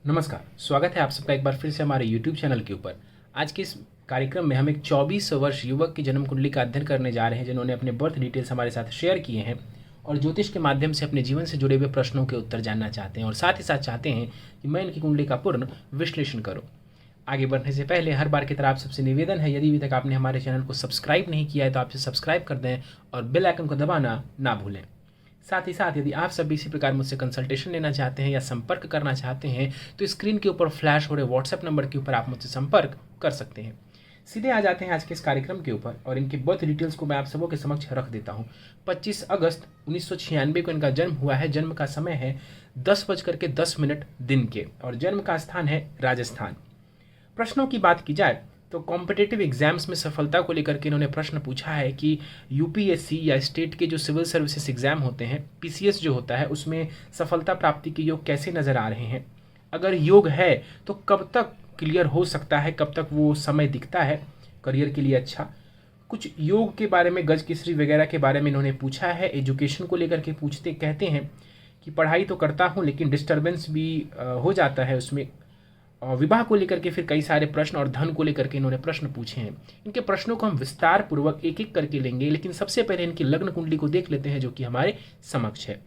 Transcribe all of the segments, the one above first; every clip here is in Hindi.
नमस्कार, स्वागत है आप सबका एक बार फिर से हमारे YouTube चैनल के ऊपर। आज के इस कार्यक्रम में हम एक 24 वर्ष युवक की जन्म कुंडली का अध्ययन करने जा रहे हैं, जिन्होंने अपने बर्थ डिटेल्स हमारे साथ शेयर किए हैं और ज्योतिष के माध्यम से अपने जीवन से जुड़े हुए प्रश्नों के उत्तर जानना चाहते हैं और साथ ही साथ चाहते हैं कि मैं इनकी कुंडली का पूर्ण विश्लेषण करूँ। आगे बढ़ने से पहले हर बार की तरह आप सबसे निवेदन है, यदि अभी तक आपने हमारे चैनल को सब्सक्राइब नहीं किया है तो आपसे सब्सक्राइब कर दें और बेल आइकन को दबाना ना भूलें। साथ ही साथ यदि आप सभी इसी प्रकार मुझसे कंसल्टेशन लेना चाहते हैं या संपर्क करना चाहते हैं तो स्क्रीन के ऊपर फ्लैश हो रहे व्हाट्सएप नंबर के ऊपर आप मुझसे संपर्क कर सकते हैं। सीधे आ जाते हैं आज के इस कार्यक्रम के ऊपर और इनके बर्थ डिटेल्स को मैं आप सबों के समक्ष रख देता हूं। 25 अगस्त 1996 को इनका जन्म हुआ है। जन्म का समय है 10:10 दिन के और जन्म का स्थान है राजस्थान। प्रश्नों की बात की जाए तो कॉम्पिटिटिव एग्जाम्स में सफलता को लेकर के इन्होंने प्रश्न पूछा है कि यूपीएससी या स्टेट के जो सिविल सर्विसेज एग्जाम होते हैं, पीसीएस जो होता है, उसमें सफलता प्राप्ति के योग कैसे नज़र आ रहे हैं। अगर योग है तो कब तक क्लियर हो सकता है, कब तक वो समय दिखता है करियर के लिए अच्छा। कुछ योग के बारे में, गज केसरी वगैरह के बारे में इन्होंने पूछा है। एजुकेशन को लेकर के पूछते कहते हैं कि पढ़ाई तो करता हूँ लेकिन डिस्टर्बेंस भी हो जाता है उसमें। और विवाह को लेकर के फिर कई सारे प्रश्न और धन को लेकर के इन्होंने प्रश्न पूछे हैं। इनके प्रश्नों को हम विस्तार पूर्वक एक एक करके लेंगे, लेकिन सबसे पहले इनकी लग्न कुंडली को देख लेते हैं जो कि हमारे समक्ष है।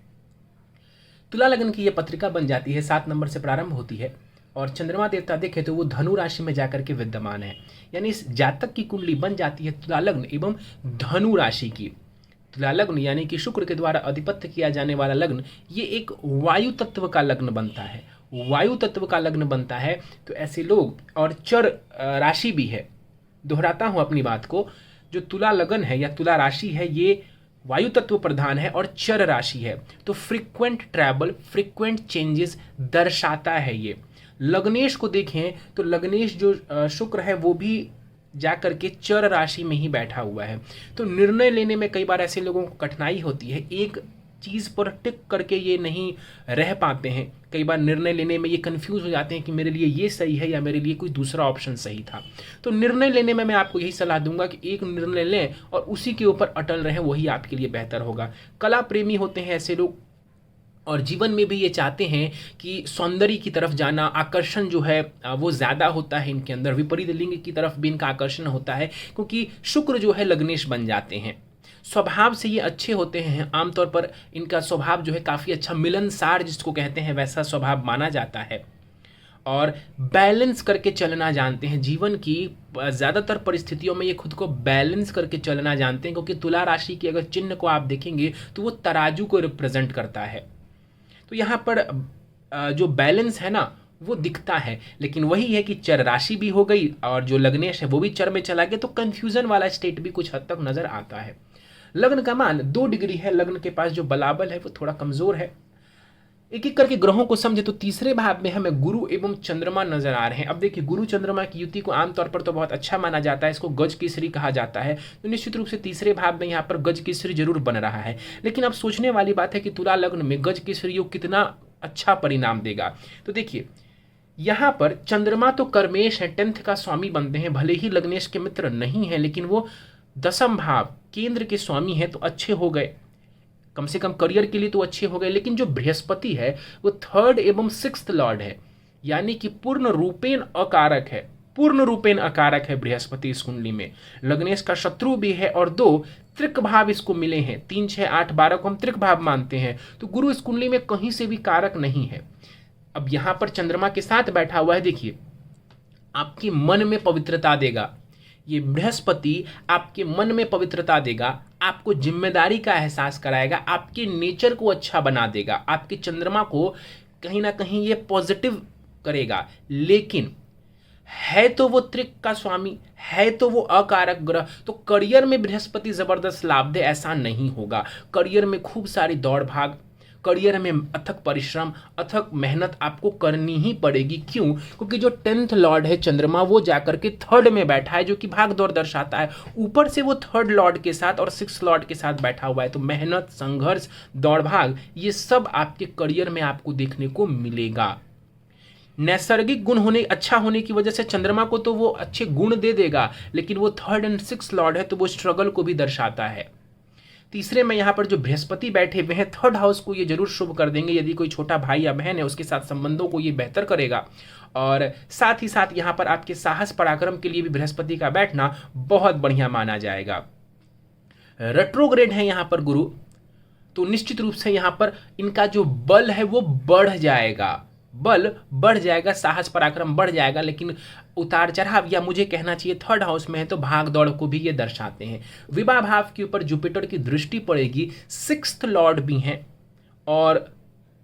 तुला लग्न की यह पत्रिका बन जाती है, 7 नंबर से प्रारंभ होती है और चंद्रमा देवता देखे तो वो धनु राशि में जाकर के विद्यमान है। यानी इस जातक की कुंडली बन जाती है तुला लग्न एवं धनु राशि की। तुला लग्न यानी कि शुक्र के द्वारा अधिपत्य किया जाने वाला लग्न, ये एक वायु तत्व का लग्न बनता है। वायु तत्व का लग्न बनता है तो ऐसे लोग, और चर राशि भी है, दोहराता हूं अपनी बात को, जो तुला लग्न है या तुला राशि है ये वायु तत्व प्रधान है और चर राशि है, तो फ्रीक्वेंट ट्रैवल, फ्रीक्वेंट चेंजेस दर्शाता है ये। लग्नेश को देखें तो लग्नेश जो शुक्र है वो भी जाकर के चर राशि में ही बैठा हुआ है। तो निर्णय लेने में कई बार ऐसे लोगों को कठिनाई होती है, एक चीज़ पर टिक करके ये नहीं रह पाते हैं। कई बार निर्णय लेने में ये कंफ्यूज हो जाते हैं कि मेरे लिए ये सही है या मेरे लिए कोई दूसरा ऑप्शन सही था। तो निर्णय लेने में मैं आपको यही सलाह दूंगा कि एक निर्णय लें और उसी के ऊपर अटल रहें, वही आपके लिए बेहतर होगा। कला प्रेमी होते हैं ऐसे लोग और जीवन में भी ये चाहते हैं कि सौंदर्य की तरफ जाना, आकर्षण जो है वो ज़्यादा होता है इनके अंदर। विपरीत लिंग की तरफ भी इनका आकर्षण होता है क्योंकि शुक्र जो है लग्नेश बन जाते हैं। स्वभाव से ये अच्छे होते हैं, आमतौर पर इनका स्वभाव जो है काफ़ी अच्छा, मिलनसार जिसको कहते हैं वैसा स्वभाव माना जाता है और बैलेंस करके चलना जानते हैं। जीवन की ज़्यादातर परिस्थितियों में ये खुद को बैलेंस करके चलना जानते हैं क्योंकि तुला राशि के अगर चिन्ह को आप देखेंगे तो वो तराजू को रिप्रेजेंट करता है। तो यहाँ पर जो बैलेंस है ना वो दिखता है, लेकिन वही है कि चर राशि भी हो गई और जो लग्नेश है वो भी चर में चला गया, तो कंफ्यूजन वाला स्टेट भी कुछ हद तक नजर आता है। लग्न का मान 2 डिग्री है। लग्न के पास जो बलाबल है वो थोड़ा कमजोर है। एक एक करके ग्रहों को समझे तो तीसरे भाव में हमें गुरु एवं चंद्रमा नजर आ रहे हैं। अब देखिए, गुरु चंद्रमा की युति को आमतौर पर तो बहुत अच्छा माना जाता है, इसको गज केसरी कहा जाता है, तो निश्चित रूप से तीसरे भाव में यहाँ पर गज केसरी जरूर बन रहा है। लेकिन अब सोचने वाली बात है कि तुला लग्न में गज केसरी योग कितना अच्छा परिणाम देगा। तो देखिए, यहाँ पर चंद्रमा तो कर्मेश है, 10th का स्वामी बनते हैं, भले ही लग्नेश के मित्र नहीं है लेकिन वो 10म भाव केंद्र के स्वामी है, तो अच्छे हो गए, कम से कम करियर के लिए तो अच्छे हो गए। लेकिन जो बृहस्पति है वो 3rd एवं 6th लॉर्ड है, यानी कि पूर्ण रूपेण अकारक है। पूर्ण रूपेण अकारक है बृहस्पति इस कुंडली में। लग्नेश का शत्रु भी है और 2 त्रिक भाव इसको मिले हैं। 3, 6, 8, 12 को हम त्रिक भाव मानते हैं, तो गुरु इस कुंडली में कहीं से भी कारक नहीं है। अब यहां पर चंद्रमा के साथ बैठा हुआ है, देखिए आपके मन में पवित्रता देगा। ये बृहस्पति आपके मन में पवित्रता देगा, आपको जिम्मेदारी का एहसास कराएगा, आपके नेचर को अच्छा बना देगा, आपके चंद्रमा को कहीं ना कहीं ये पॉजिटिव करेगा। लेकिन है तो वो त्रिक का स्वामी, है तो वो अकारक ग्रह, तो करियर में बृहस्पति जबरदस्त लाभ दे ऐसा नहीं होगा। करियर में खूब सारी दौड़ भाग, करियर में अथक परिश्रम, अथक मेहनत आपको करनी ही पड़ेगी। क्यों? क्योंकि जो 10th लॉर्ड है चंद्रमा वो जाकर के 3rd में बैठा है, जो कि भाग दौड़ दर्शाता है। ऊपर से वो 3rd लॉर्ड के साथ और 6th लॉर्ड के साथ बैठा हुआ है, तो मेहनत, संघर्ष, दौड़ भाग, ये सब आपके करियर में आपको देखने को मिलेगा। नैसर्गिक गुण होने, अच्छा होने की वजह से चंद्रमा को तो वो अच्छे गुण दे देगा, लेकिन वो 3rd एंड 6th लॉर्ड है तो वो स्ट्रगल को भी दर्शाता है। तीसरे में यहाँ पर जो बृहस्पति बैठे हुए हैं थर्ड हाउस को ये जरूर शुभ कर देंगे। यदि कोई छोटा भाई या बहन है उसके साथ संबंधों को ये बेहतर करेगा। और साथ ही साथ यहाँ पर आपके साहस पराक्रम के लिए भी बृहस्पति का बैठना बहुत बढ़िया माना जाएगा। रेट्रोग्रेड है यहाँ पर गुरु, तो निश्चित रूप से यहाँ पर इनका जो बल है वो बढ़ जाएगा, बल बढ़ जाएगा, साहस पराक्रम बढ़ जाएगा। लेकिन उतार चढ़ाव, या मुझे कहना चाहिए थर्ड हाउस में है तो भाग दौड़ को भी ये दर्शाते हैं। विवाह भाव के ऊपर जुपिटर की दृष्टि पड़ेगी, सिक्स्थ लॉर्ड भी हैं और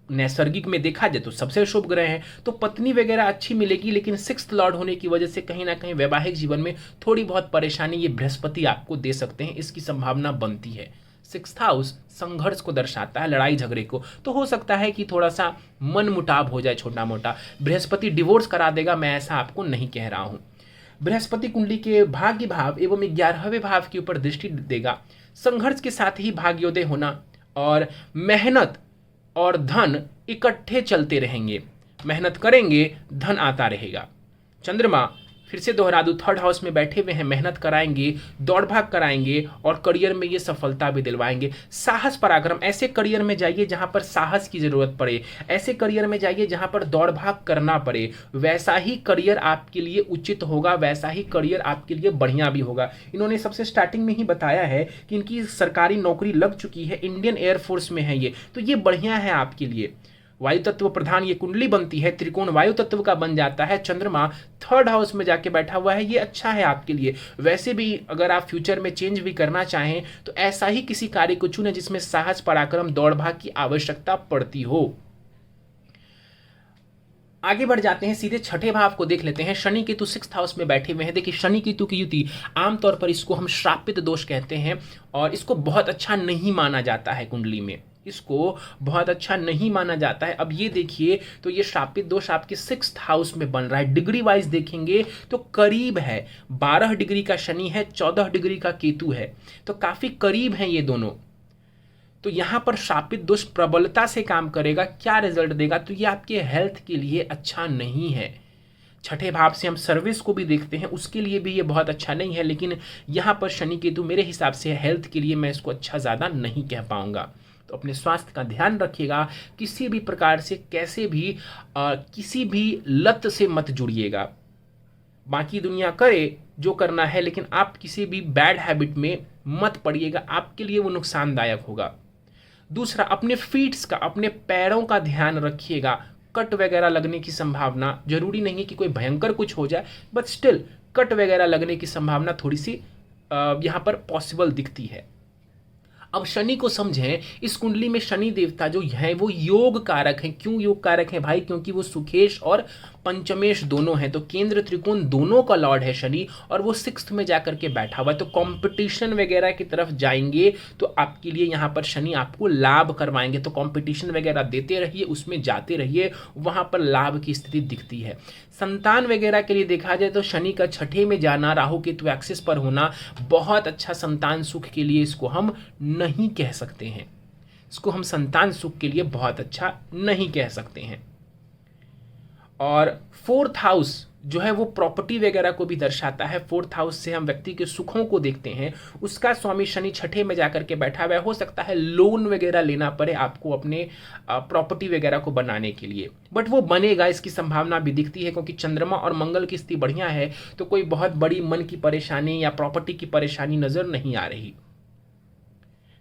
नैसर्गिक में देखा जाए तो सबसे शुभ ग्रह हैं, तो पत्नी वगैरह अच्छी मिलेगी। लेकिन सिक्स्थ लॉर्ड होने की वजह से कहीं ना कहीं वैवाहिक जीवन में थोड़ी बहुत परेशानी ये बृहस्पति आपको दे सकते हैं, इसकी संभावना बनती है। सिक्स्थ हाउस संघर्ष को दर्शाता है, लड़ाई झगड़े को, तो हो सकता है कि थोड़ा सा मन मुटाव हो जाए छोटा मोटा। बृहस्पति डिवोर्स करा देगा, मैं ऐसा आपको नहीं कह रहा हूं। बृहस्पति कुंडली के भाग्य भाव एवं 11वें भाव के ऊपर दृष्टि देगा। संघर्ष के साथ ही भाग्योदय होना और मेहनत और धन इकट्ठे चलते रहेंगे, मेहनत करेंगे धन आता रहेगा। चंद्रमा फिर से दोहरा दूं, थर्ड हाउस में बैठे हुए हैं, मेहनत कराएंगे, दौड़ भाग कराएंगे और करियर में ये सफलता भी दिलवाएंगे। साहस पराक्रम, ऐसे करियर में जाइए जहां पर साहस की जरूरत पड़े, ऐसे करियर में जाइए जहां पर दौड़ भाग करना पड़े, वैसा ही करियर आपके लिए उचित होगा, वैसा ही करियर आपके लिए बढ़िया भी होगा। इन्होंने सबसे स्टार्टिंग में ही बताया है कि इनकी सरकारी नौकरी लग चुकी है, इंडियन एयरफोर्स में है ये, तो ये बढ़िया है आपके लिए। वायु तत्व प्रधान ये कुंडली बनती है, त्रिकोण वायु तत्व का बन जाता है, चंद्रमा थर्ड हाउस में जाके बैठा हुआ है, ये अच्छा है आपके लिए। वैसे भी अगर आप फ्यूचर में चेंज भी करना चाहें तो ऐसा ही किसी कार्य को चुनें जिसमें साहस पराक्रम दौड़ भाग की आवश्यकता पड़ती हो। आगे बढ़ जाते हैं, सीधे छठे भाव को देख लेते हैं। शनि केतु सिक्स्थ हाउस में बैठे हुए हैं। देखिए शनि केतु की युति आमतौर पर इसको हम श्रापित दोष कहते हैं और इसको बहुत अच्छा नहीं माना जाता है कुंडली में, इसको बहुत अच्छा नहीं माना जाता है। अब ये देखिए तो ये श्रापित दोष आपके सिक्स्थ हाउस में बन रहा है। डिग्री वाइज देखेंगे तो करीब है, 12 डिग्री का शनि है, 14 डिग्री का केतु है, तो काफी करीब हैं ये दोनों। तो यहां पर श्रापित दोष प्रबलता से काम करेगा। क्या रिजल्ट देगा, तो ये आपके हेल्थ के लिए अच्छा नहीं है। छठे भाव से हम सर्विस को भी देखते हैं, उसके लिए भी ये बहुत अच्छा नहीं है। लेकिन यहाँ पर शनि केतु मेरे हिसाब से हेल्थ के लिए मैं इसको अच्छा ज़्यादा नहीं कह पाऊंगा। तो अपने स्वास्थ्य का ध्यान रखिएगा, किसी भी प्रकार से कैसे भी किसी भी लत से मत जुड़िएगा। बाकी दुनिया करे जो करना है, लेकिन आप किसी भी बैड हैबिट में मत पड़िएगा, आपके लिए वो नुकसानदायक होगा। दूसरा, अपने फीट्स का, अपने पैरों का ध्यान रखिएगा। कट वगैरह लगने की संभावना, जरूरी नहीं है कि कोई भयंकर कुछ हो जाए, बट स्टिल कट वगैरह लगने की संभावना थोड़ी सी यहाँ पर पॉसिबल दिखती है। अब शनि को समझें, इस कुंडली में शनि देवता जो है वो योग कारक हैं। क्यों योग कारक हैं भाई, क्योंकि वो सुखेश और पंचमेश दोनों हैं, तो केंद्र त्रिकोण दोनों का लॉर्ड है शनि, और वो सिक्स्थ में जाकर के बैठा हुआ है। तो कंपटीशन वगैरह की तरफ जाएंगे तो आपके लिए यहाँ पर शनि आपको लाभ करवाएंगे। तो कंपटीशन वगैरह देते रहिए, उसमें जाते रहिए, वहां पर लाभ की स्थिति दिखती है। संतान वगैरह के लिए देखा जाए तो शनि का छठे में जाना, राहु केतु एक्सिस पर होना बहुत अच्छा संतान सुख के लिए इसको हम नहीं कह सकते हैं। इसको हम संतान सुख के लिए बहुत अच्छा नहीं कह सकते हैं। और फोर्थ हाउस जो है वो प्रॉपर्टी वगैरह को भी दर्शाता है। फोर्थ हाउस से हम व्यक्ति के सुखों को देखते हैं। उसका स्वामी शनि छठे में जाकर के बैठा हुआ है। हो सकता है लोन वगैरह लेना पड़े आपको अपने प्रॉपर्टी वगैरह को बनाने के लिए, बट वो बनेगा, इसकी संभावना भी दिखती है, क्योंकि चंद्रमा और मंगल की स्थिति बढ़िया है। तो कोई बहुत बड़ी मन की परेशानी या प्रॉपर्टी की परेशानी नजर नहीं आ रही।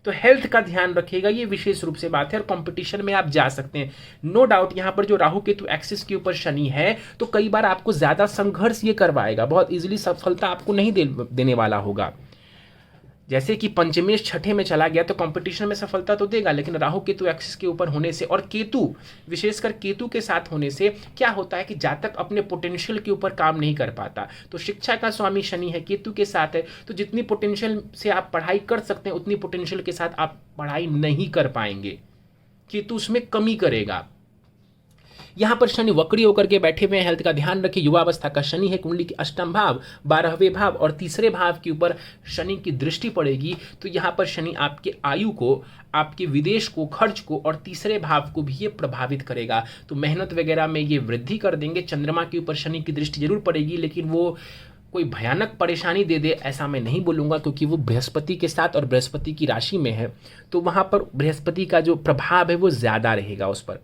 तो हेल्थ का ध्यान रखिएगा, ये विशेष रूप से बात है। और कंपटीशन में आप जा सकते हैं, नो डाउट। यहाँ पर जो राहु केतु एक्सिस के ऊपर शनि है तो कई बार आपको ज्यादा संघर्ष ये करवाएगा, बहुत इजीली सफलता आपको नहीं देने वाला होगा। जैसे कि पंचमेश छठे में चला गया तो कंपटीशन में सफलता तो देगा, लेकिन राहु केतु एक्सिस के ऊपर होने से और केतु, विशेषकर केतु के साथ होने से क्या होता है कि जातक अपने पोटेंशियल के ऊपर काम नहीं कर पाता। तो शिक्षा का स्वामी शनि है, केतु के साथ है, तो जितनी पोटेंशियल से आप पढ़ाई कर सकते हैं उतनी पोटेंशियल के साथ आप पढ़ाई नहीं कर पाएंगे, केतु उसमें कमी करेगा। यहां पर शनि वक्री होकर के बैठे हुए हैं, हेल्थ का ध्यान रखिए। युवावस्था का शनि है, कुंडली के अष्टम भाव, 12वें भाव और तीसरे भाव के ऊपर शनि की दृष्टि पड़ेगी। तो यहां पर शनि आपके आयु को, आपके विदेश को, खर्च को और तीसरे भाव को भी ये प्रभावित करेगा। तो मेहनत वगैरह में ये वृद्धि कर देंगे। चंद्रमा के ऊपर शनि की दृष्टि जरूर पड़ेगी, लेकिन वो कोई भयानक परेशानी दे दे ऐसा मैं नहीं बोलूँगा, क्योंकि वो बृहस्पति के साथ और बृहस्पति की राशि में है, तो वहाँ पर बृहस्पति का जो प्रभाव है वो ज़्यादा रहेगा उस पर।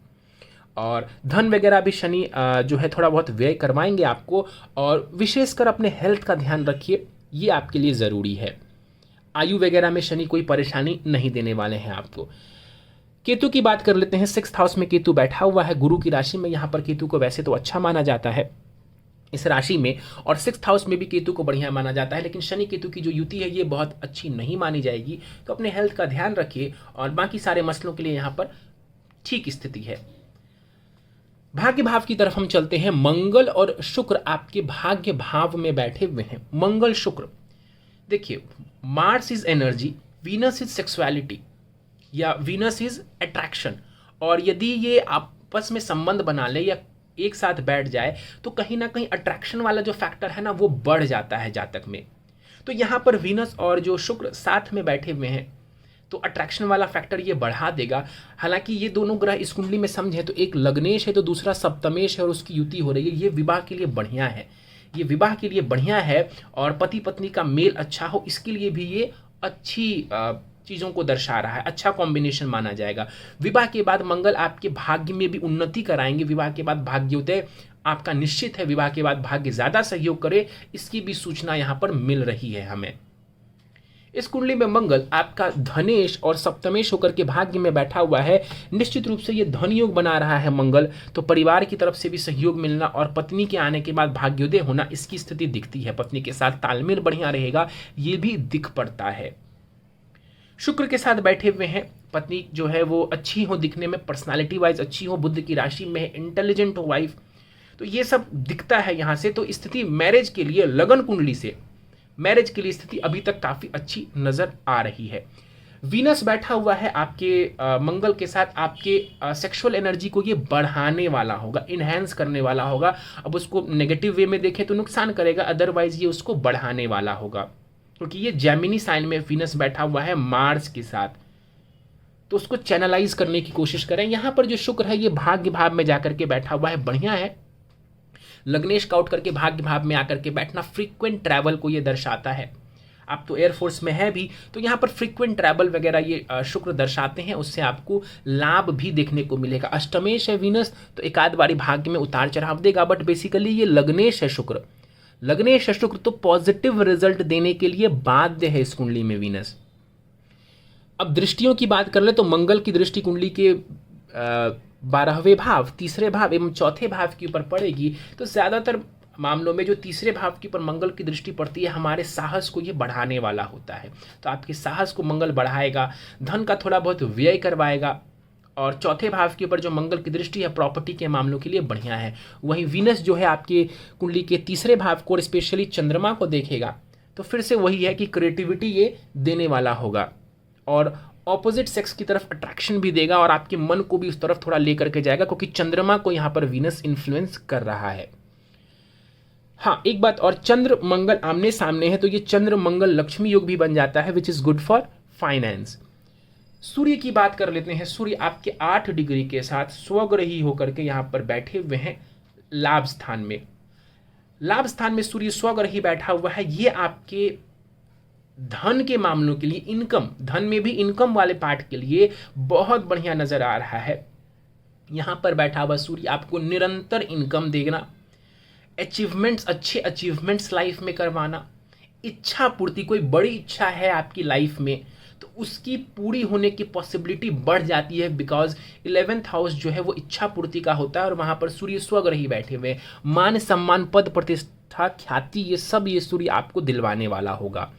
और धन वगैरह भी शनि जो है थोड़ा बहुत व्यय करवाएंगे आपको, और विशेषकर अपने हेल्थ का ध्यान रखिए, ये आपके लिए ज़रूरी है। आयु वगैरह में शनि कोई परेशानी नहीं देने वाले हैं आपको। केतु की बात कर लेते हैं। 6th हाउस में केतु बैठा हुआ है गुरु की राशि में। यहाँ पर केतु को वैसे तो अच्छा माना जाता है इस राशि में, और 6th हाउस में भी केतु को बढ़िया माना जाता है, लेकिन शनि केतु की जो युति है ये बहुत अच्छी नहीं मानी जाएगी। तो अपने हेल्थ का ध्यान रखिए, और बाकी सारे मसलों के लिए यहाँ पर ठीक स्थिति है। भाग्य भाव की तरफ हम चलते हैं। मंगल और शुक्र आपके भाग्य भाव में बैठे हुए हैं। मंगल शुक्र, देखिए, Mars is energy, Venus is sexuality या वीनस इज अट्रैक्शन, और यदि ये आपस में संबंध बना ले या एक साथ बैठ जाए तो कहीं ना कहीं अट्रैक्शन वाला जो फैक्टर है ना वो बढ़ जाता है जातक में। तो यहाँ पर वीनस और जो शुक्र साथ में बैठे हुए हैं तो अट्रैक्शन वाला फैक्टर ये बढ़ा देगा। हालांकि ये दोनों ग्रह इस कुंडली में समझे तो एक लग्नेश है तो दूसरा सप्तमेश है, और उसकी युति हो रही है। ये विवाह के लिए बढ़िया है, ये विवाह के लिए बढ़िया है, और पति पत्नी का मेल अच्छा हो इसके लिए भी ये अच्छी चीज़ों को दर्शा रहा है। अच्छा कॉम्बिनेशन माना जाएगा। विवाह के बाद मंगल आपके भाग्य में भी उन्नति कराएंगे। विवाह के बाद भाग्योदय आपका निश्चित है। विवाह के बाद भाग्य ज़्यादा सहयोग करे, इसकी भी सूचना यहाँ पर मिल रही है हमें। इस कुंडली में मंगल आपका धनेश और सप्तमेश होकर के भाग्य में बैठा हुआ है। निश्चित रूप से ये धन योग बना रहा है मंगल, तो परिवार की तरफ से भी सहयोग मिलना और पत्नी के आने के बाद भाग्योदय होना, इसकी स्थिति दिखती है। पत्नी के साथ तालमेल बढ़िया रहेगा, ये भी दिख पड़ता है। शुक्र के साथ बैठे हुए हैं। पत्नी जो है वो अच्छी हो दिखने में, पर्सनालिटी वाइज अच्छी हो, बुद्ध की राशि में है, इंटेलिजेंट हो वाइफ, तो ये सब दिखता है यहाँ से। तो स्थिति मैरिज के लिए, लगन कुंडली से मैरिज के लिए स्थिति अभी तक काफ़ी अच्छी नज़र आ रही है। वीनस बैठा हुआ है आपके मंगल के साथ, आपके सेक्सुअल एनर्जी को ये बढ़ाने वाला होगा, इन्हेंस करने वाला होगा। अब उसको नेगेटिव वे में देखें तो नुकसान करेगा, अदरवाइज ये उसको बढ़ाने वाला होगा, क्योंकि ये जेमिनी साइन में वीनस बैठा हुआ है मार्स के साथ, तो उसको चैनलाइज करने की कोशिश करें। यहाँ पर जो शुक्र है ये भाग्य भाव में जाकर के बैठा हुआ है, बढ़िया है। लग्नेश का आउट करके भाग्य भाव में आकर के बैठना फ्रीक्वेंट ट्रैवल को ये दर्शाता है। आप तो एयरफोर्स में है भी, तो यहाँ पर फ्रीक्वेंट ट्रैवल वगैरह ये शुक्र दर्शाते हैं, उससे आपको लाभ भी देखने को मिलेगा। अष्टमेश है वीनस, तो एक आध बारी भाग्य में उतार चढ़ाव देगा, बट बेसिकली ये लग्नेश है शुक्र। लग्नेश शुक्र तो पॉजिटिव रिजल्ट देने के लिए बाध्य है इस कुंडली में वीनस। अब दृष्टियों की बात कर ले तो मंगल की दृष्टि कुंडली के 12वें भाव, तीसरे भाव एवं चौथे भाव के ऊपर पड़ेगी। तो ज़्यादातर मामलों में जो तीसरे भाव के ऊपर मंगल की दृष्टि पड़ती है, हमारे साहस को ये बढ़ाने वाला होता है। तो आपके साहस को मंगल बढ़ाएगा, धन का थोड़ा बहुत व्यय करवाएगा, और चौथे भाव के ऊपर जो मंगल की दृष्टि है प्रॉपर्टी के मामलों के लिए बढ़िया है। वहीं वीनस जो है आपके कुंडली के तीसरे भाव को और स्पेशली चंद्रमा को देखेगा, तो फिर से वही है कि क्रिएटिविटी ये देने वाला होगा, और ऑपोजिट सेक्स की तरफ अट्रैक्शन भी देगा, और आपके मन को भी उस तरफ थोड़ा लेकर के जाएगा, क्योंकि चंद्रमा को यहाँ पर वीनस इन्फ्लुएंस कर रहा है। हाँ, एक बात और, चंद्र मंगल आमने सामने है तो ये चंद्र मंगल लक्ष्मी योग भी बन जाता है, which is good for finance. सूर्य की बात कर लेते हैं। सूर्य आपके 8 डिग्री के साथ स्वग्रही होकर के यहाँ पर बैठे हुए हैं लाभ स्थान में। लाभ स्थान में सूर्य स्वग्रही बैठा हुआ है, ये आपके धन के मामलों के लिए, इनकम, धन में भी इनकम वाले पार्ट के लिए बहुत बढ़िया नजर आ रहा है। यहाँ पर बैठा हुआ सूर्य आपको निरंतर इनकम देना, अचीवमेंट्स, अच्छे अचीवमेंट्स लाइफ में करवाना, इच्छा पूर्ति, कोई बड़ी इच्छा है आपकी लाइफ में तो उसकी पूरी होने की पॉसिबिलिटी बढ़ जाती है, बिकॉज 11th हाउस जो है वो इच्छा पूर्ति का होता है, और वहाँ पर सूर्य स्वग्रही बैठे हुए हैं। मान सम्मान, पद प्रतिष्ठा, ख्याति, ये सब ये सूर्य आपको दिलवाने वाला होगा।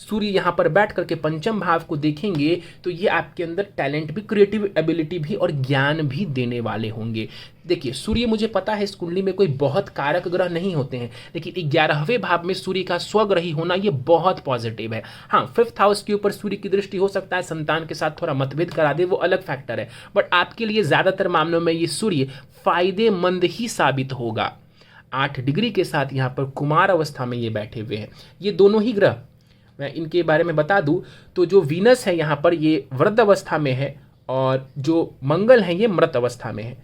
सूर्य यहाँ पर बैठ करके पंचम भाव को देखेंगे तो ये आपके अंदर टैलेंट भी, क्रिएटिव एबिलिटी भी और ज्ञान भी देने वाले होंगे। देखिए, सूर्य, मुझे पता है इस कुंडली में कोई बहुत कारक ग्रह नहीं होते हैं, लेकिन 11वें भाव में सूर्य का स्वग्रही होना ये बहुत पॉजिटिव है। हाँ, 5th हाउस के ऊपर सूर्य की दृष्टि हो सकता है संतान के साथ थोड़ा मतभेद करा दे, वो अलग फैक्टर है, बट आपके लिए ज़्यादातर मामलों में ये सूर्य फायदेमंद ही साबित होगा। 8 डिग्री के साथ यहाँ पर कुमार अवस्था में ये बैठे हुए हैं। ये दोनों ही ग्रह, मैं इनके बारे में बता दूं तो जो वीनस है यहाँ पर ये वृद्ध अवस्था में है, और जो मंगल है ये मृत अवस्था में है।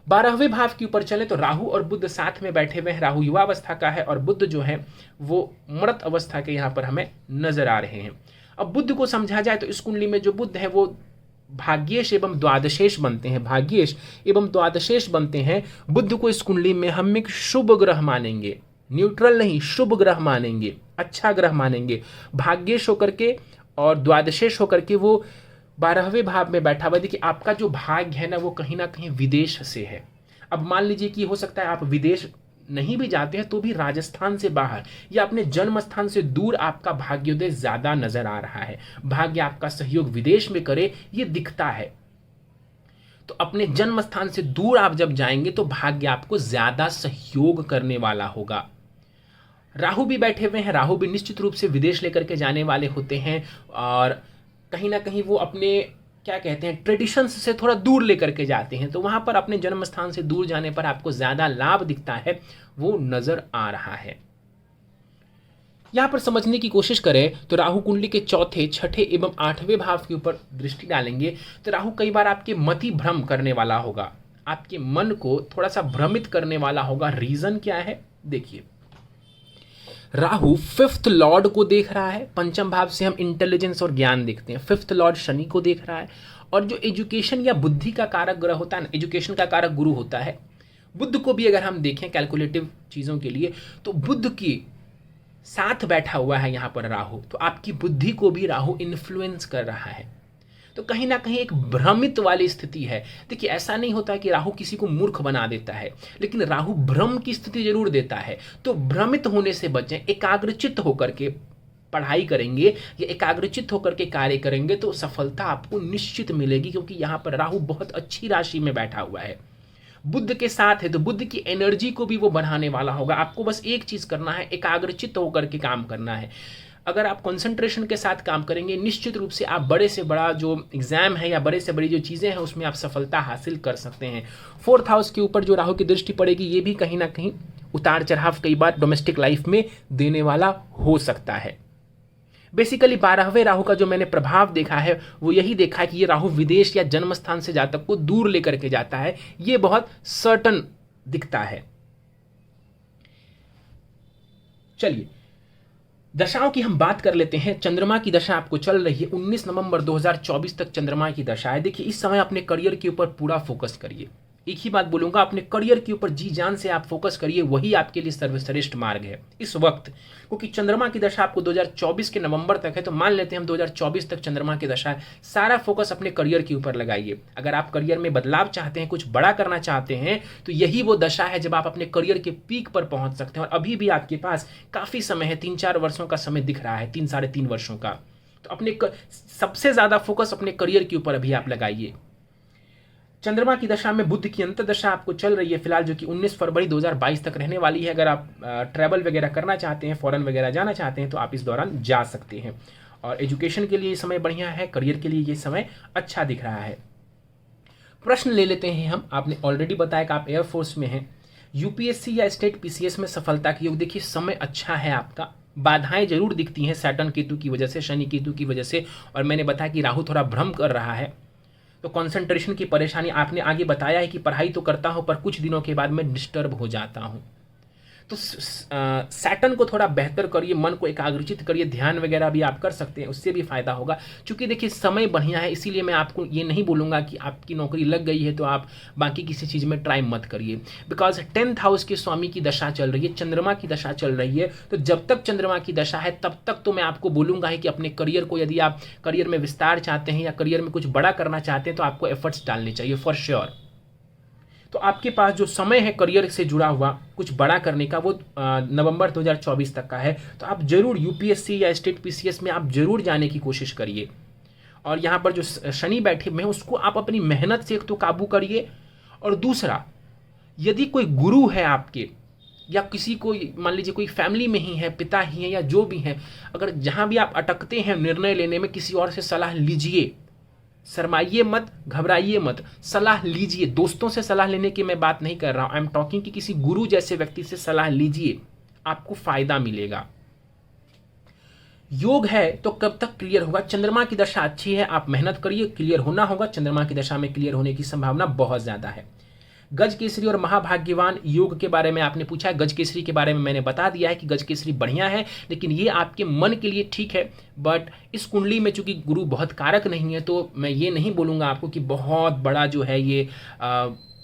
12वें भाव के ऊपर चले तो राहु और बुध साथ में बैठे हुए हैं। राहु युवावस्था का है और बुध जो है वो मृत अवस्था के यहाँ पर हमें नजर आ रहे हैं। अब बुध को समझा जाए तो इस कुंडली में जो बुध है वो भाग्येश एवं द्वादशेश बनते हैं, भाग्येश एवं द्वादशेश बनते हैं। बुध को इस कुंडली में हम एक शुभ ग्रह मानेंगे, न्यूट्रल नहीं, शुभ ग्रह मानेंगे, अच्छा ग्रह मानेंगे। भाग्येश होकर के और द्वादशेश होकर के वो 12वें भाव में बैठा हुआ। देखिए आपका जो भाग्य है ना वो कहीं ना कहीं विदेश से है। अब मान लीजिए कि हो सकता है आप विदेश नहीं भी जाते हैं तो भी राजस्थान से बाहर या अपने जन्म स्थान से दूर आपका भाग्योदय ज्यादा नजर आ रहा है। भाग्य आपका सहयोग विदेश में करे ये दिखता है। तो अपने जन्म स्थान से दूर आप जब जाएंगे तो भाग्य आपको ज्यादा सहयोग करने वाला होगा। राहु भी बैठे हुए हैं, राहु भी निश्चित रूप से विदेश लेकर के जाने वाले होते हैं और कहीं ना कहीं वो अपने क्या कहते हैं ट्रेडिशंस से थोड़ा दूर लेकर के जाते हैं। तो वहां पर अपने जन्म स्थान से दूर जाने पर आपको ज्यादा लाभ दिखता है, वो नजर आ रहा है। यहां पर समझने की कोशिश करें तो राहु कुंडली के चौथे, छठे एवं 8वें भाव के ऊपर दृष्टि डालेंगे तो राहु कई बार आपके मति भ्रम करने वाला होगा, आपके मन को थोड़ा सा भ्रमित करने वाला होगा। रीजन क्या है देखिए, राहु 5th लॉर्ड को देख रहा है। पंचम भाव से हम इंटेलिजेंस और ज्ञान देखते हैं। 5th लॉर्ड शनि को देख रहा है और जो एजुकेशन या बुद्धि का कारक ग्रह होता है ना, एजुकेशन का कारक गुरु होता है। बुध को भी अगर हम देखें कैलकुलेटिव चीजों के लिए तो बुध की साथ बैठा हुआ है यहाँ पर राहु, तो आपकी बुद्धि को भी राहु इन्फ्लुएंस कर रहा है। तो कहीं ना कहीं एक भ्रमित वाली स्थिति है। देखिए ऐसा नहीं होता कि राहु किसी को मूर्ख बना देता है, लेकिन राहु भ्रम की स्थिति जरूर देता है। तो भ्रमित होने से बचें, एकाग्रचित्त होकर के पढ़ाई करेंगे या एकाग्रचित्त होकर के कार्य करेंगे तो सफलता आपको निश्चित मिलेगी, क्योंकि यहाँ पर राहु बहुत अच्छी राशि में बैठा हुआ है, बुध के साथ है। तो बुध की एनर्जी को भी वो बढ़ाने वाला होगा। आपको बस एक चीज करना है, एकाग्रचित्त होकर के काम करना है। अगर आप कंसंट्रेशन के साथ काम करेंगे निश्चित रूप से आप बड़े से बड़ा जो एग्जाम है या बड़े से बड़ी जो चीज़ें हैं उसमें आप सफलता हासिल कर सकते हैं। 4th हाउस के ऊपर जो राहु की दृष्टि पड़ेगी ये भी कहीं ना कहीं उतार चढ़ाव कई बार डोमेस्टिक लाइफ में देने वाला हो सकता है। बेसिकली 12वें राहु का जो मैंने प्रभाव देखा है वो यही देखा है कि ये राहु विदेश या जन्म स्थान से जातक को दूर लेकर के जाता है, ये बहुत सर्टन दिखता है। चलिए दशाओं की हम बात कर लेते हैं। चंद्रमा की दशा आपको चल रही है, 19 नवंबर 2024 तक चंद्रमा की दशा है। देखिए इस समय अपने करियर के ऊपर पूरा फोकस करिए। एक ही बात बोलूंगा, अपने करियर के ऊपर जी जान से आप फोकस करिए, वही आपके लिए सर्वश्रेष्ठ मार्ग है इस वक्त। क्योंकि चंद्रमा की दशा आपको 2024 के नवंबर तक है, तो मान लेते हैं हम 2024 तक चंद्रमा की दशा है। सारा फोकस अपने करियर के ऊपर लगाइए। अगर आप करियर में बदलाव चाहते हैं, कुछ बड़ा करना चाहते हैं, तो यही वो दशा है जब आप अपने करियर के पीक पर पहुंच सकते हैं। और अभी भी आपके पास काफी समय है, 3-4 वर्षों का समय दिख रहा है, 3-3.5 वर्षों का। तो अपने सबसे ज्यादा फोकस अपने करियर के ऊपर अभी आप लगाइए। चंद्रमा की दशा में बुध की अंतर्दशा आपको चल रही है फिलहाल, जो कि 19 फरवरी 2022 तक रहने वाली है। अगर आप ट्रैवल वगैरह करना चाहते हैं, फॉरेन वगैरह जाना चाहते हैं, तो आप इस दौरान जा सकते हैं। और एजुकेशन के लिए ये समय बढ़िया है, करियर के लिए ये समय अच्छा दिख रहा है। प्रश्न ले लेते हैं हम। आपने ऑलरेडी बताया कि आप एयरफोर्स में हैं, यूपीएससी या स्टेट पीसीएस में सफलता की योग। देखिए समय अच्छा है आपका, बाधाएं जरूर दिखती हैं सैटर्न केतु की वजह से, शनि केतु की वजह से, और मैंने बताया कि राहु थोड़ा भ्रम कर रहा है, तो कंसंट्रेशन की परेशानी। आपने आगे बताया है कि पढ़ाई तो करता हूं पर कुछ दिनों के बाद मैं डिस्टर्ब हो जाता हूं। तो सैटर्न को थोड़ा बेहतर करिए, मन को एकाग्रचित करिए, ध्यान वगैरह भी आप कर सकते हैं, उससे भी फायदा होगा। क्योंकि देखिए समय बढ़िया है, इसीलिए मैं आपको ये नहीं बोलूँगा कि आपकी नौकरी लग गई है तो आप बाकी किसी चीज़ में ट्राई मत करिए। बिकॉज 10th हाउस के स्वामी की दशा चल रही है, चंद्रमा की दशा चल रही है। तो जब तक चंद्रमा की दशा है तब तक तो मैं आपको बोलूँगा ही कि अपने करियर को, यदि आप करियर में विस्तार चाहते हैं या करियर में कुछ बड़ा करना चाहते हैं, तो आपको एफर्ट्स डालने चाहिए फॉर श्योर। तो आपके पास जो समय है करियर से जुड़ा हुआ कुछ बड़ा करने का, वो नवंबर 2024 तक का है। तो आप जरूर यूपीएससी या स्टेट पीसीएस में आप जरूर जाने की कोशिश करिए। और यहाँ पर जो शनि बैठे हुए हैं उसको आप अपनी मेहनत से एक तो काबू करिए, और दूसरा यदि कोई गुरु है आपके या किसी को, मान लीजिए कोई फैमिली में ही है, पिता ही है या जो भी है, अगर जहाँ भी आप अटकते हैं निर्णय लेने में, किसी और से सलाह लीजिए, शर्माइए मत, घबराइए मत, सलाह लीजिए। दोस्तों से सलाह लेने की मैं बात नहीं कर रहा हूं, आई एम टॉकिंग कि किसी गुरु जैसे व्यक्ति से सलाह लीजिए, आपको फायदा मिलेगा। योग है तो कब तक क्लियर होगा? चंद्रमा की दशा अच्छी है, आप मेहनत करिए, क्लियर होना होगा। चंद्रमा की दशा में क्लियर होने की संभावना बहुत ज्यादा है। गज केसरी और महाभाग्यवान योग के बारे में आपने पूछा है। गज केसरी के बारे में मैंने बता दिया है कि गज केसरी बढ़िया है, लेकिन ये आपके मन के लिए ठीक है। बट इस कुंडली में चूंकि गुरु बहुत कारक नहीं है, तो मैं ये नहीं बोलूँगा आपको कि बहुत बड़ा जो है ये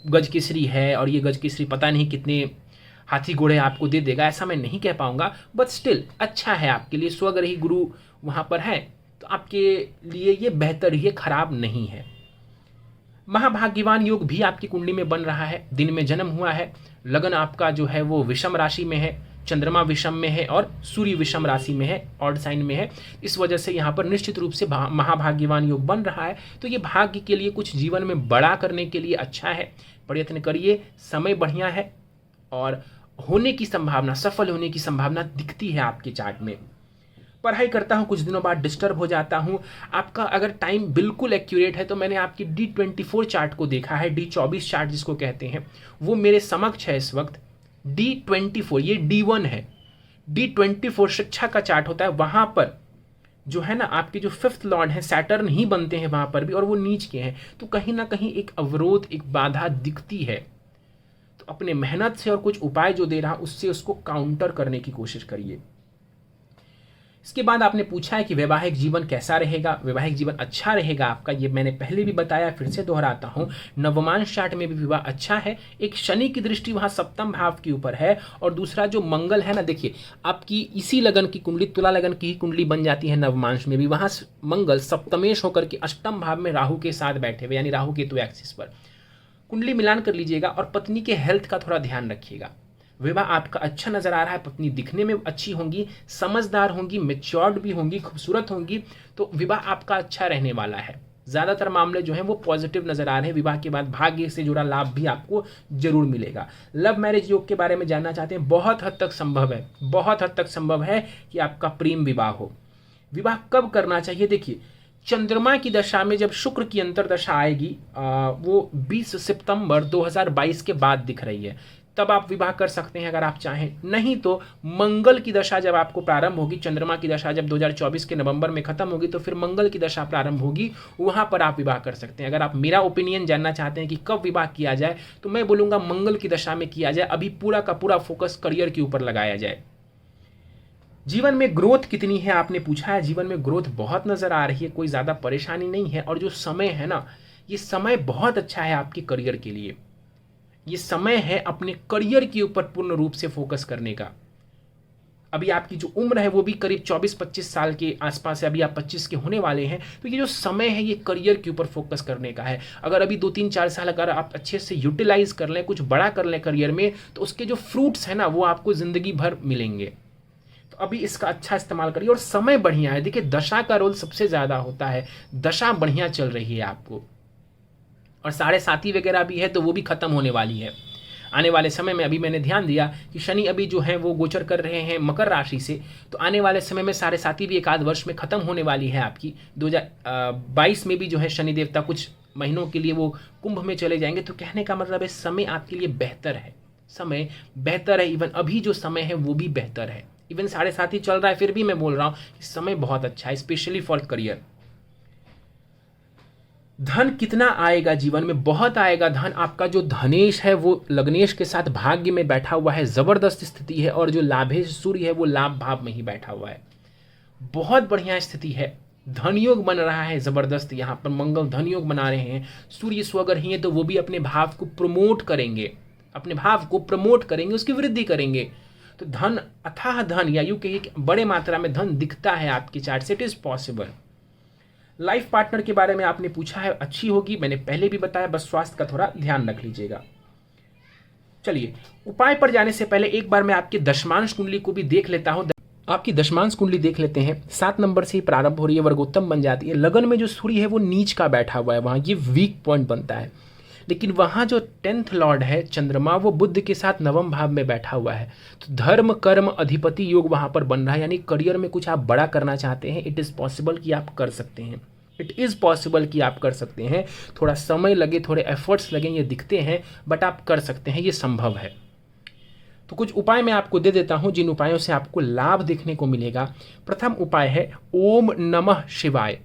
गज केसरी है और ये गज केसरी पता नहीं कितने हाथी घोड़े आपको दे देगा, ऐसा मैं नहीं कह पाऊंगा। बट स्टिल अच्छा है आपके लिए, स्वग्रही गुरु वहाँ पर है तो आपके लिए ये बेहतर ही है, खराब नहीं है। महाभाग्यवान योग भी आपकी कुंडली में बन रहा है, दिन में जन्म हुआ है, लगन आपका जो है वो विषम राशि में है, चंद्रमा विषम में है और सूर्य विषम राशि में है, ऑड साइन में है। इस वजह से यहाँ पर निश्चित रूप से महाभाग्यवान योग बन रहा है। तो ये भाग्य के लिए कुछ जीवन में बड़ा करने के लिए अच्छा है, प्रयत्न करिए, समय बढ़िया है और होने की संभावना, सफल होने की संभावना दिखती है आपके चार्ट में। पढ़ाई करता हूँ, कुछ दिनों बाद डिस्टर्ब हो जाता हूँ। आपका अगर टाइम बिल्कुल एक्यूरेट है तो मैंने आपकी D24 चार्ट को देखा है, D24 चार्ट जिसको कहते हैं, वो मेरे समक्ष है इस वक्त। D24 ये D1 है, D24 शिक्षा का चार्ट होता है। वहाँ पर जो है ना आपके जो 5th लॉर्ड हैं सैटर्न ही बनते हैं वहाँ पर भी, और वो नीच के हैं, तो कहीं ना कहीं एक अवरोध, एक बाधा दिखती है। तो अपने मेहनत से और कुछ उपाय जो दे रहा उससे उसको काउंटर करने की कोशिश करिए। इसके बाद आपने पूछा है कि वैवाहिक जीवन कैसा रहेगा। वैवाहिक जीवन अच्छा रहेगा आपका, ये मैंने पहले भी बताया, फिर से दोहराता हूँ। नवमांश चार्ट में भी विवाह अच्छा है। एक शनि की दृष्टि वहाँ सप्तम भाव के ऊपर है, और दूसरा जो मंगल है ना, देखिए आपकी इसी लगन की कुंडली, तुला लगन की ही कुंडली बन जाती है नवमांश में भी, वहाँ मंगल सप्तमेश होकर के अष्टम भाव में राहु के साथ बैठे हुए, यानी राहु केतु एक्सिस पर। कुंडली मिलान कर लीजिएगा और पत्नी के हेल्थ का थोड़ा ध्यान रखिएगा। विवाह आपका अच्छा नजर आ रहा है, पत्नी दिखने में अच्छी होंगी, समझदार होंगी, मैच्योर्ड भी होंगी, खूबसूरत होंगी, तो विवाह आपका अच्छा रहने वाला है। ज़्यादातर मामले जो हैं वो पॉजिटिव नजर आ रहे हैं। विवाह के बाद भाग्य से जुड़ा लाभ भी आपको जरूर मिलेगा। लव मैरिज योग के बारे में जानना चाहते हैं, बहुत हद तक संभव है, बहुत हद तक संभव है कि आपका प्रेम विवाह हो। विवाह कब करना चाहिए? देखिए, चंद्रमा की दशा में जब शुक्र की अंतरदशा आएगी, वो 20 सितंबर 2022 के बाद दिख रही है, तब आप विवाह कर सकते हैं अगर आप चाहें। नहीं तो मंगल की दशा जब आपको प्रारंभ होगी, चंद्रमा की दशा जब 2024 के नवंबर में खत्म होगी, तो फिर मंगल की दशा प्रारंभ होगी, वहां पर आप विवाह कर सकते हैं। अगर आप मेरा ओपिनियन जानना चाहते हैं कि कब विवाह किया जाए, तो मैं बोलूंगा मंगल की दशा में किया जाए। अभी पूरा का पूरा फोकस करियर के ऊपर लगाया जाए। जीवन में ग्रोथ कितनी है आपने पूछा है। जीवन में ग्रोथ बहुत नजर आ रही है, कोई ज्यादा परेशानी नहीं है। और जो समय है ना, ये समय बहुत अच्छा है आपके करियर के लिए। ये समय है अपने करियर के ऊपर पूर्ण रूप से फोकस करने का। अभी आपकी जो उम्र है वो भी करीब 24-25 साल के आसपास है, अभी आप 25 के होने वाले हैं। तो ये जो समय है ये करियर के ऊपर फोकस करने का है। अगर अभी 2-3-4 साल अगर आप अच्छे से यूटिलाइज कर लें, कुछ बड़ा कर लें करियर में, तो उसके जो फ्रूट्स हैं ना वो आपको जिंदगी भर मिलेंगे। तो अभी इसका अच्छा इस्तेमाल करिए। और समय बढ़िया है, देखिए दशा का रोल सबसे ज्यादा होता है। दशा बढ़िया चल रही है आपको, और साढ़े साथी वगैरह भी है तो वो भी खत्म होने वाली है आने वाले समय में। अभी मैंने ध्यान दिया कि शनि अभी जो है वो गोचर कर रहे हैं मकर राशि से, तो आने वाले समय में साढ़े साथी भी एक आध वर्ष में खत्म होने वाली है आपकी। 2022 में भी जो है शनि देवता कुछ महीनों के लिए वो कुंभ में चले जाएंगे। तो कहने का मतलब है समय आपके लिए बेहतर है, समय बेहतर है। इवन अभी जो समय है वो भी बेहतर है। इवन साढ़े साथी चल रहा है फिर भी मैं बोल रहा हूँ कि समय बहुत अच्छा है, स्पेशली फॉर करियर। धन कितना आएगा जीवन में? बहुत आएगा धन। आपका जो धनेश है वो लग्नेश के साथ भाग्य में बैठा हुआ है, जबरदस्त स्थिति है। और जो लाभेश सूर्य है वो लाभ भाव में ही बैठा हुआ है, बहुत बढ़िया स्थिति है। धन योग बन रहा है जबरदस्त, यहाँ पर मंगल धन योग बना रहे हैं। सूर्य स्वगर ही है तो वो भी अपने भाव को प्रमोट करेंगे, अपने भाव को प्रमोट करेंगे, उसकी वृद्धि करेंगे। तो धन, अथाह धन, या यूं कहिए कि बड़े मात्रा में धन दिखता है आपके चार्ट से, it is possible. Life partner के बारे में आपने पूछा है, अच्छी होगी, मैंने पहले भी बताया, बस स्वास्थ्य का थोड़ा ध्यान रख लीजिएगा। चलिए उपाय पर जाने से पहले एक बार मैं आपकी दशमांश कुंडली को भी देख लेता हूं। आपकी दशमांश कुंडली देख लेते हैं। 7 नंबर से ही प्रारंभ हो रही है, वर्गोत्तम बन जाती है। लगन में जो सूर्य है वो नीच का बैठा हुआ है, वहां ये वीक पॉइंट बनता है। लेकिन वहां जो 10th लॉर्ड है चंद्रमा, वो बुध के साथ नवम भाव में बैठा हुआ है। तो धर्म कर्म अधिपति योग वहां पर बन रहा है, यानी करियर में कुछ आप बड़ा करना चाहते हैं, इट इज पॉसिबल कि आप कर सकते हैं। इट इज पॉसिबल कि आप कर सकते हैं। थोड़ा समय लगे, थोड़े एफर्ट्स लगे, ये दिखते हैं, बट आप कर सकते हैं, ये संभव है। तो कुछ उपाय मैं आपको दे देता हूं जिन उपायों से आपको लाभ देखने को मिलेगा। प्रथम उपाय है ओम नमः शिवाय।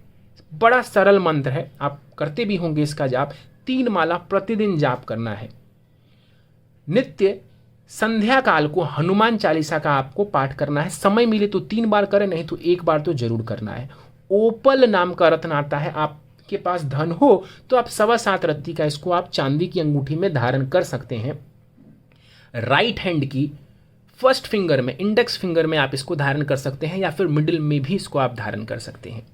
बड़ा सरल मंत्र है, आप करते भी होंगे इसका जाप। 3 माला प्रतिदिन जाप करना है। नित्य संध्या काल को हनुमान चालीसा का आपको पाठ करना है। समय मिले तो 3 बार करें, नहीं तो 1 बार तो जरूर करना है। ओपल नाम का रत्न आता है, आपके पास धन हो तो आप 7.25 रत्ती का इसको आप चांदी की अंगूठी में धारण कर सकते हैं। राइट हैंड की फर्स्ट फिंगर में, इंडेक्स फिंगर में आप इसको धारण कर सकते हैं, या फिर मिडिल में भी इसको आप धारण कर सकते हैं।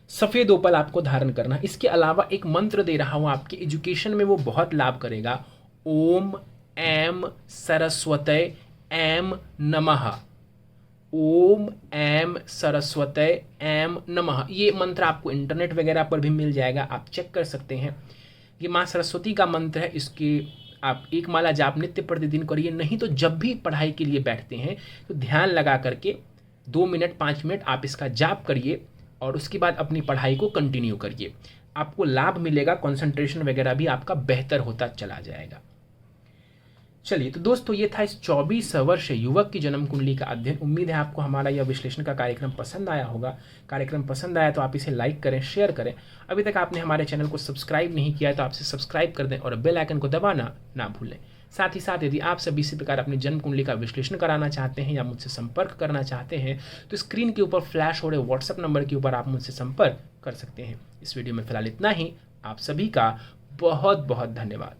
सफ़ेद ओपल आपको धारण करना है। इसके अलावा एक मंत्र दे रहा हूं, आपके एजुकेशन में वो बहुत लाभ करेगा। ओम ऐम सरस्वतये ऐम नमः। ओम ऐम सरस्वतये ऐम नमः। ये मंत्र आपको इंटरनेट वगैरह पर भी मिल जाएगा, आप चेक कर सकते हैं। ये माँ सरस्वती का मंत्र है, इसके आप 1 माला जाप नित्य प्रतिदिन करिए। नहीं तो जब भी पढ़ाई के लिए बैठते हैं तो ध्यान लगा करके 2 मिनट 5 मिनट आप इसका जाप करिए और उसके बाद अपनी पढ़ाई को कंटिन्यू करिए। आपको लाभ मिलेगा, कंसंट्रेशन वगैरह भी आपका बेहतर होता चला जाएगा। चलिए तो दोस्तों, ये था इस 24 वर्ष युवक की जन्म कुंडली का अध्ययन। उम्मीद है आपको हमारा यह विश्लेषण का कार्यक्रम पसंद आया होगा। कार्यक्रम पसंद आया तो आप इसे लाइक करें, शेयर करें। अभी तक आपने हमारे चैनल को सब्सक्राइब नहीं किया है तो आपसे सब्सक्राइब कर दें और बेल आइकन को दबाना ना भूलें। साथ ही साथ यदि आप सभी इसी प्रकार अपनी जन्म कुंडली का विश्लेषण कराना चाहते हैं या मुझसे संपर्क करना चाहते हैं तो स्क्रीन के ऊपर फ्लैश हो रहे व्हाट्सएप नंबर के ऊपर आप मुझसे संपर्क कर सकते हैं। इस वीडियो में फिलहाल इतना ही। आप सभी का बहुत बहुत धन्यवाद।